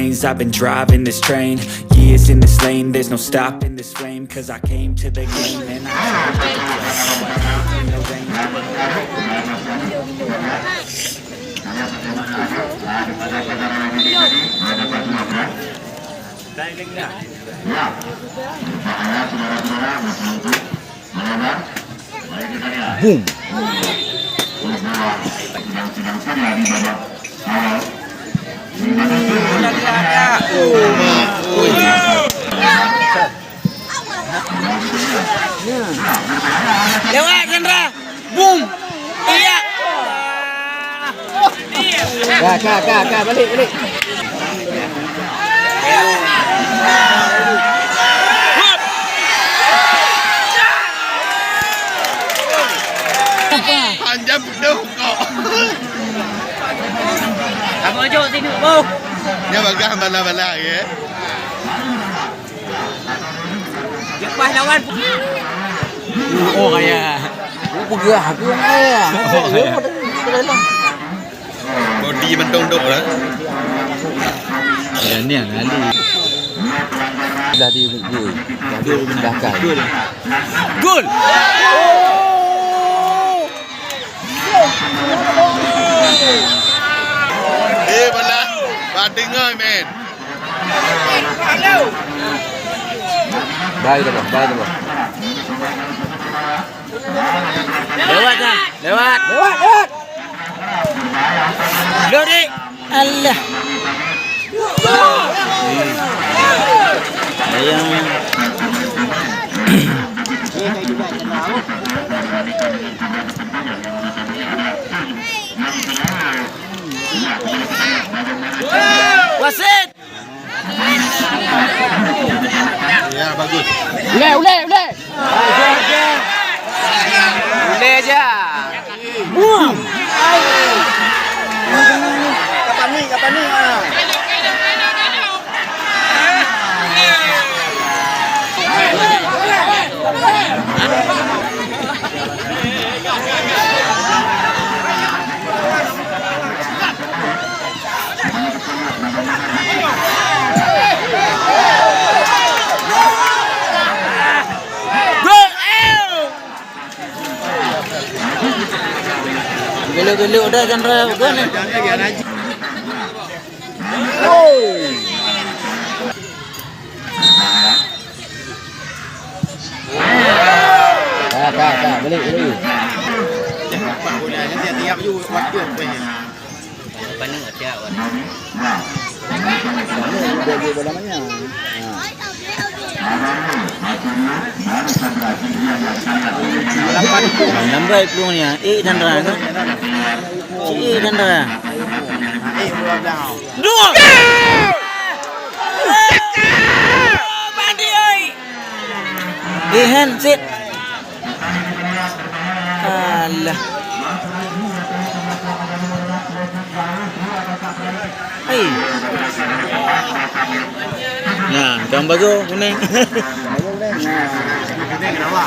lanes. I've been driving this train, years in this lane. There's no stopping this flame, cause I came to the game and I Boom. Lewat Chandra. Boom. Iya. Kak, balik. Panjang penuh kok. Kamu aja sini, Bu. Dia bagang bala-bala ya. Lepas lawan. Oh kaya. Pergi aku ya. Body mendung-dung lah. Ya ni kali. Dah di gol. Dah di belakang. Gol. Bala. Batting oi men. Baik dah, bang. Lewat kan? Lewat. Lori. Allah. Ayang. Wasit. Ya bagus. Uleh. Boleh aja. Boom. Kapan ni? Geluk dah Chandra bukan ni. Tak, balik. Pak boleh nanti tiap you waktu apa ni. Pandang tak siap. Dia bola mana? Lambat peluang ni. Chandra kan? Chandra. Dua. Bandi oi. Hand sit. Alah. Hai. Nah, gambar tu kuning. Kuning kenapa?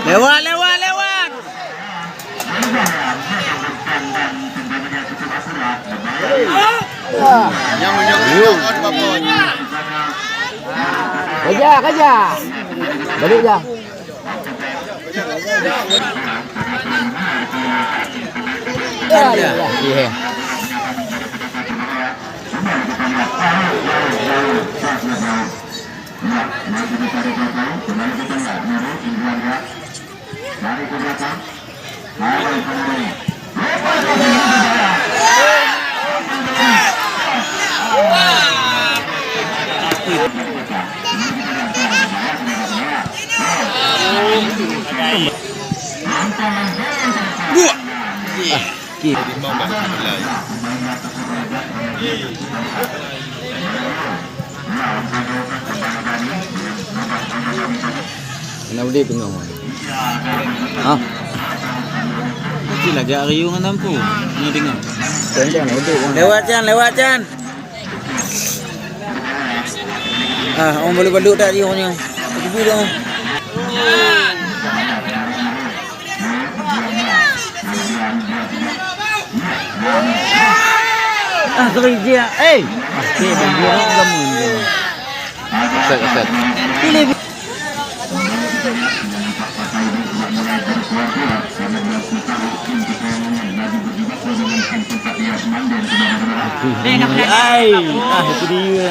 Lewat. Yang menyokong on babon. Kejar. Balik dah. Ya. Dua. Kiri. Mau balik mulai. Kena boleh tengok. Ha? Mesti lagi riung dengan tampu. Ni dengar. Lewat Chan. Orang balut-balut tak dia orangnya. Tepi dah. Kerja. Okey, bagi orang kamu ni. Set. Pilih. Itu dia.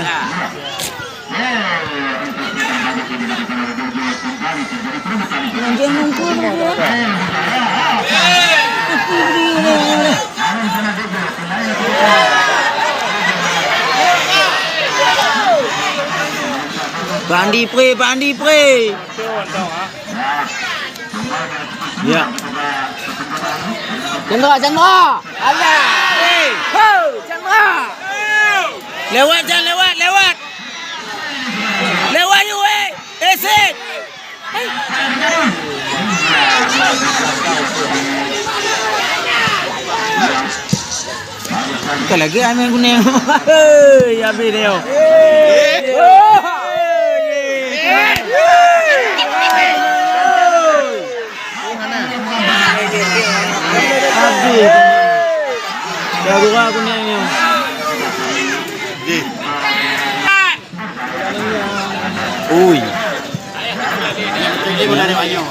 Jangan kau Pandi pre. Ya. Chandra. Ada. Chandra. Lewat lewat. Lewat you Exit. Bukan lagi ambil kuning. Ya habis dia. Habis. Dah gurau kuningnya. Ui. Ini boleh ada banyak.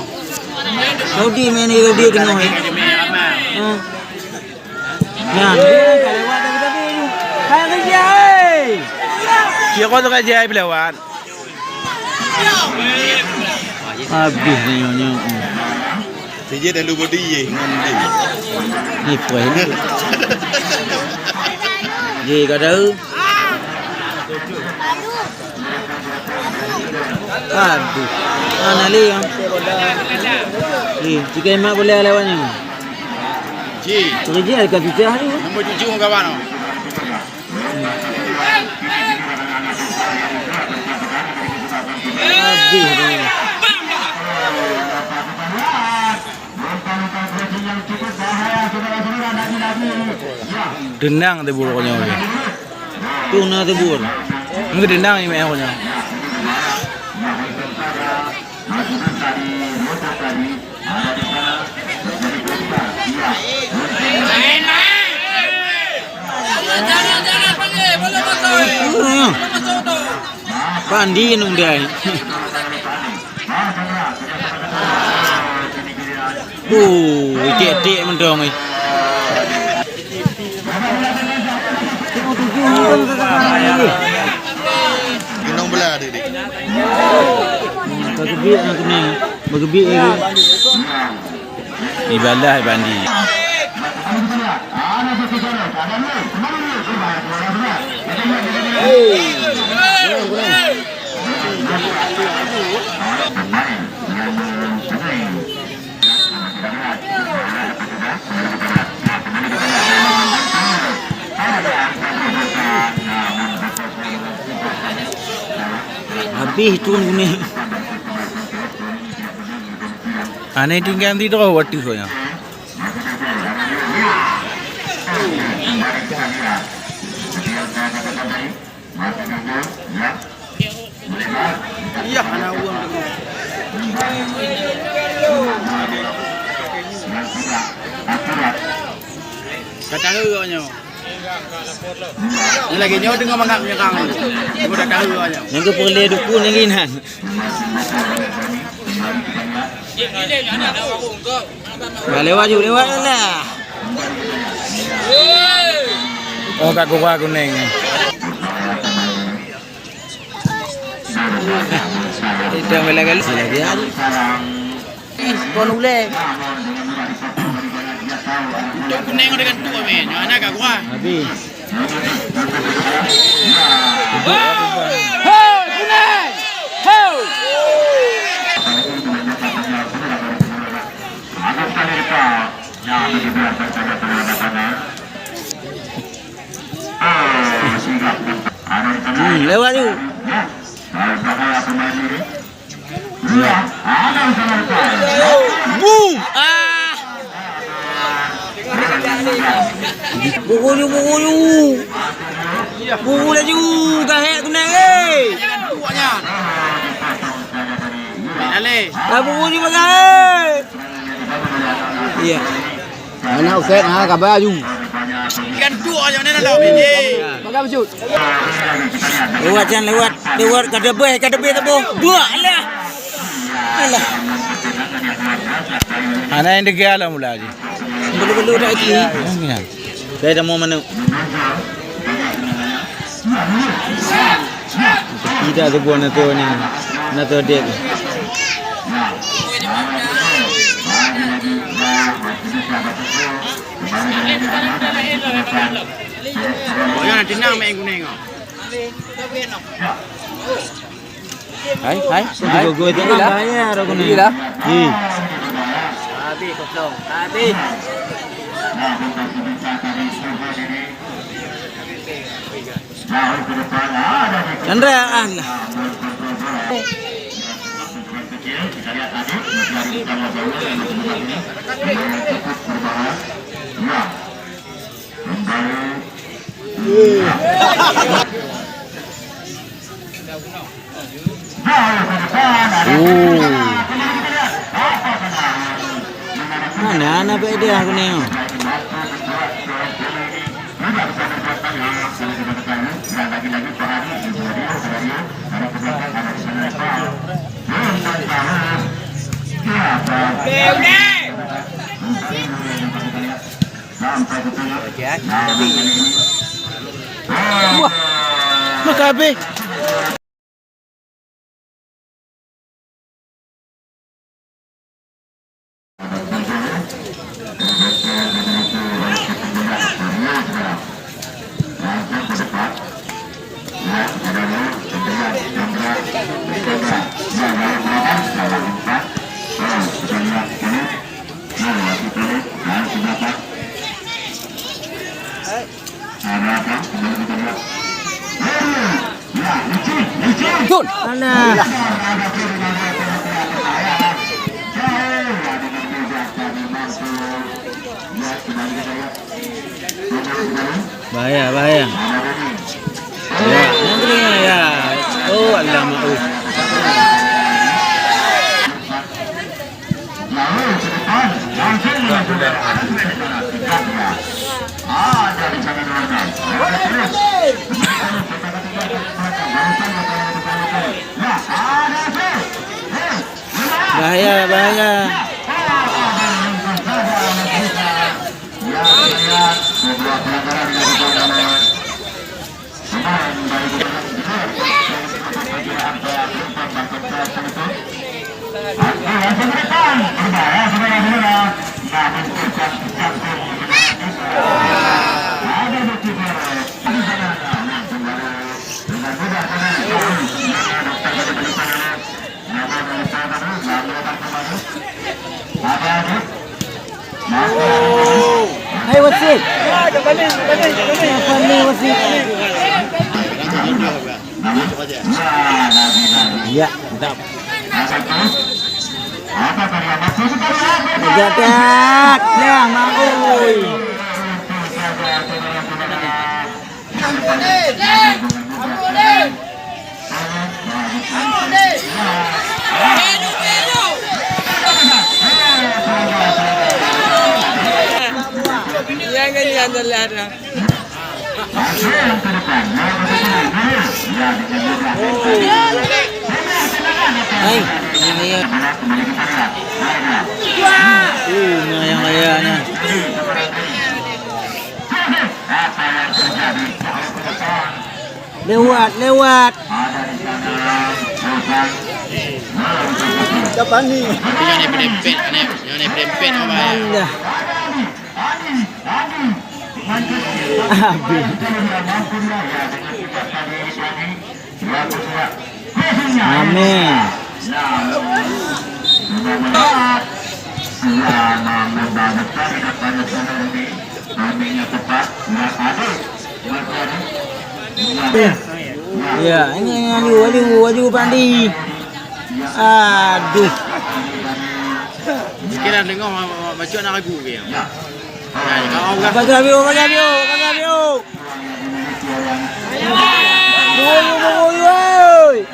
Saudi tengok ni. Nah, dia tak lewat tapi. Hai kerja. Kira tu kerja lewat. Habis nyonya. Dia dah lupa dia dengan Ni poin. Ji kada. Aduh. Mana li yang? Jika emak boleh lewatnya. Ji. Kerja dekat situ hari. Nombor 7 kawan. Habis dia. Denang tu buruknya. Tu nak tebur. Mungkin denang ni mehnya. Jangan panggil. Boleh masuk. Pandi nung dia. Dik mendong ni. Gendong belah dia. Bergebik nak kena. Bergebik ni. Ibadah bandi. Habis tu ni. Ane tinggal di tu wati soya. Iya, ana uang tu. Kacang heunya. Ni lagi nyawa tengah mangap nyerang. Ibu dah tahu heunya. Yang ke perle dukun yang ginan. Lewat lah. Oh, kat gua kuning. Itu yang bela kali lagi hari. Kon ulek. Tu kuning dengan tu men. Anak kat gua. Habis. Hey, kuning. Hey. Lewat tu. Ya. Boom. Buku laju. Kahek kunang yan. Ale. Abu ni bagai. Iya. Mana Ustaz ha kabar you. Ikan dua aja mana dah biji. Bagai baju. Lewat Jan, lewat kada be tabu. Dua alah. Alah. Ana yang degil lah mula je. Belu-belu dah iki. Saya dah mau mana? Tidak sebuah nato ni. Nato dek. Oh yang nanti nang main kuning oh. Hai. Gue itu lah bayar aku ni. Gila. Habis kosong. Habis. Chandra alah. Mana beda aku ni. Wah. Makabe. Jun. Alah. Bahaya. Ya, nanti ya. Oh, alamak. Bahaya. Hai wasit. Balik wasit. Ya, mantap. Jagat, yang mangoi. Jangan ni anda lihat. Hai, yang ayahnya. Lewat. Kapan ni? Yang ni pedempet, yang ni pedempet apa ya? Allah. Habis. Amin. Ya, ini waju pandi. Aduh. Sekarang dengar macam nak lagu ke? Ya, kau orang. Bagi Abio. Woi.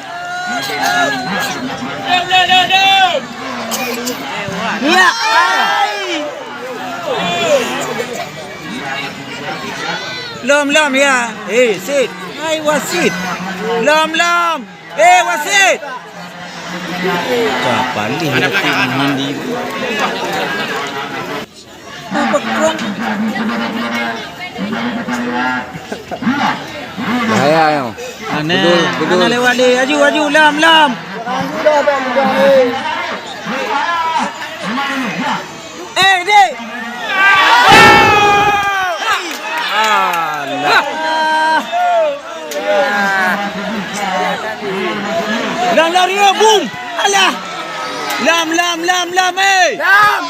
เนี่ยเริ่มya sit hai wasit lam wasit Kapali mandi. Bahaya yo. Mana lewat dia. Aju lam. dek Lam Rio boom. Alah. Lam eh. Lam.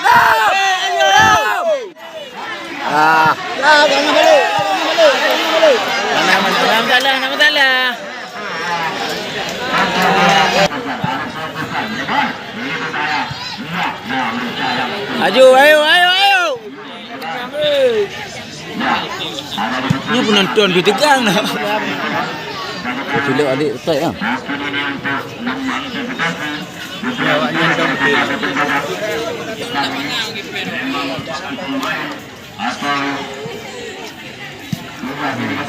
Ah. Jangan balik. Nama salah. Aju, ayo. Ni penonton kita tegang dah. Culik adik betul ah.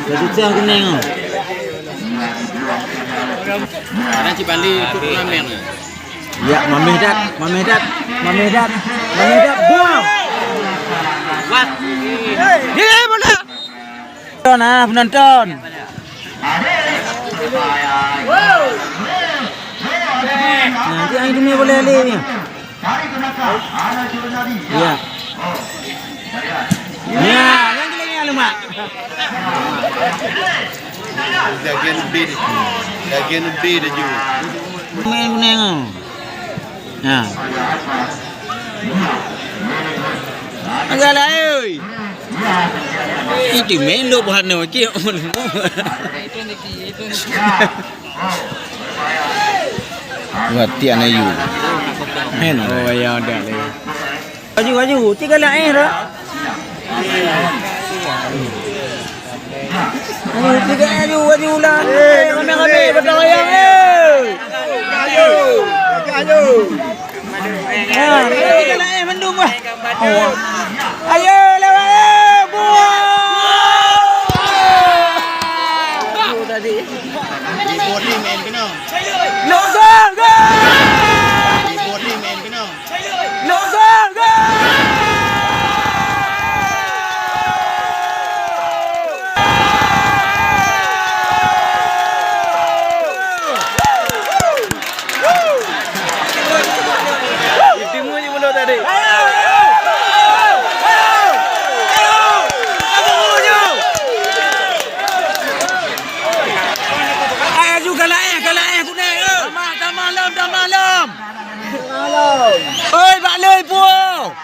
Jadi cang kuning. Ada Cipali ikut turnamen. Ya, Mamedat. Buang. What? Dia bola. Penonton. Nanti air dunia boleh alih ni. Ya. Ya, yang lagi alamak. Lagian lebih dah juga. Main kuning. Ha. Agaklah oi. Itu main lo buat no ki. Latihan ayu. Men. Oh ya ada le. Aju, 3 lah dah. Aju lah. Kami berdoyang Ayo. Tiga lah mendung bah. Ayo lewat buang. Tadi. Di body main kena. Look go. Di body main kena. Look go. Oi, bak lei puau.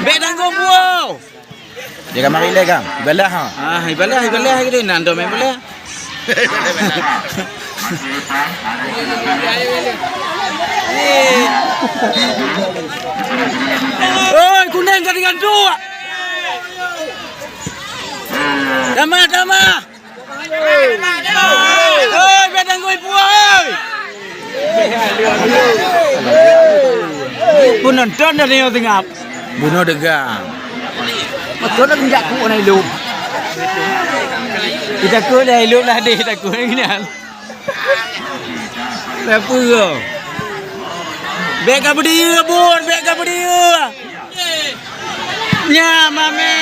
Bek tanggung puau. Dia kan mari le kang. Belah ha. Ibalah kita nando main bola. Oi, kuning kan dengan dua. Dama. Oi, bek tanggung puau. Penonton dah tengok tengap. Bunuh degang. Betul dah tinjak ku nak hidup. Kita ku dah hidup lah deh, tak ku ni kan. Apa ke? Bek ka berdiri bun, bek ka berdiri. Ya, mame.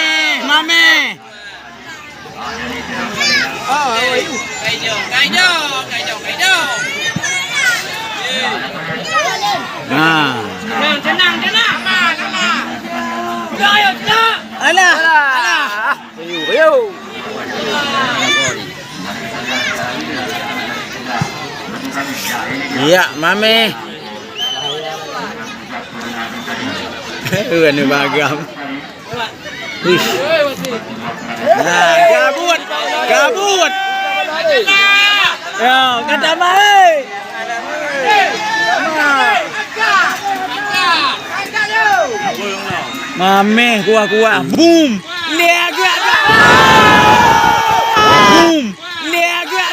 Oh, kai jo. Nah. Tenang. Ayo. Alah. Ayo. Ya, mame. Ni bagam. Wih. Nah, gabut. Ya, kata mai. Mame kuah. Boom. Lega. Boom. Lega.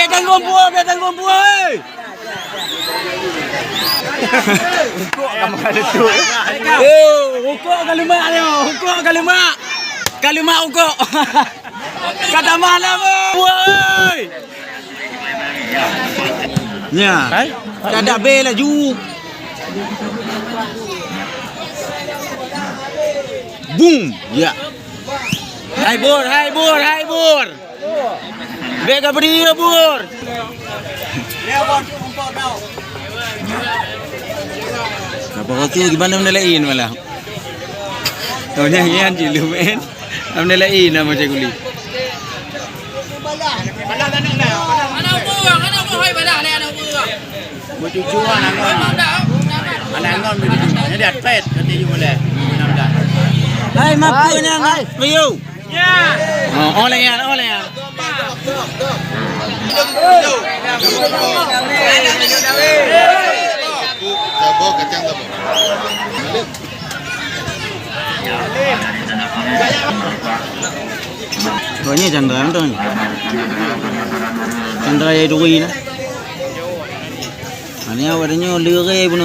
Biar tanggung buah, biar tanggung buah. Hukuk kamu ada tu. Hukuk kalimat dia. Hukuk kalimat. Kalimat hukuk. Kata malam buah. Nya. Tak ada bel laju. Boom. Ya. Hai bur, hai bur, hai bur. Bega berdiri bur. Apa kau gimana menelain malah? Tahu ni yang jilu men. Menelain nama cakuli. Bertujuan angon bertujuan dia pet nanti you boleh. Hai mapunya Mayu. Ya. Oh oleh ya. Tabok kacang tabok. Tuanya Chandra tu. Chandra yang duri na. Ani awalnya lure pun.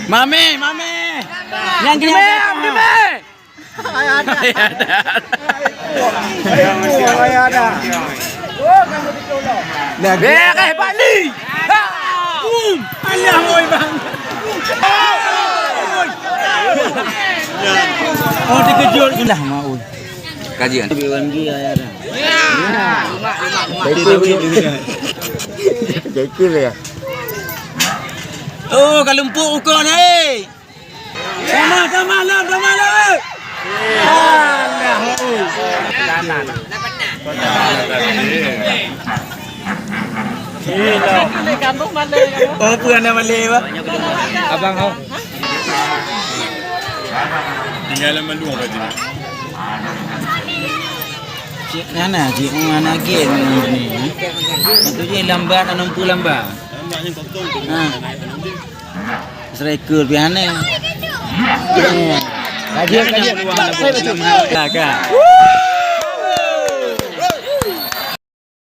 Mami. Yang kena ada. Dah beres Bali. Boom. Alah oi bang. Oh dikejut sudah mau. Kajian. BUMG ada. Jekil ya. Oh kalau empuk ukur ni. Sama lah. Alah. Oh puan dah Malay ba? Abang kau. Tinggalan malu apa tu? Cik mana game ni. Itu je lambat 60 lambat. Nampaknya kotor tu. Ha. Striker piana. Kajian. Lah kan.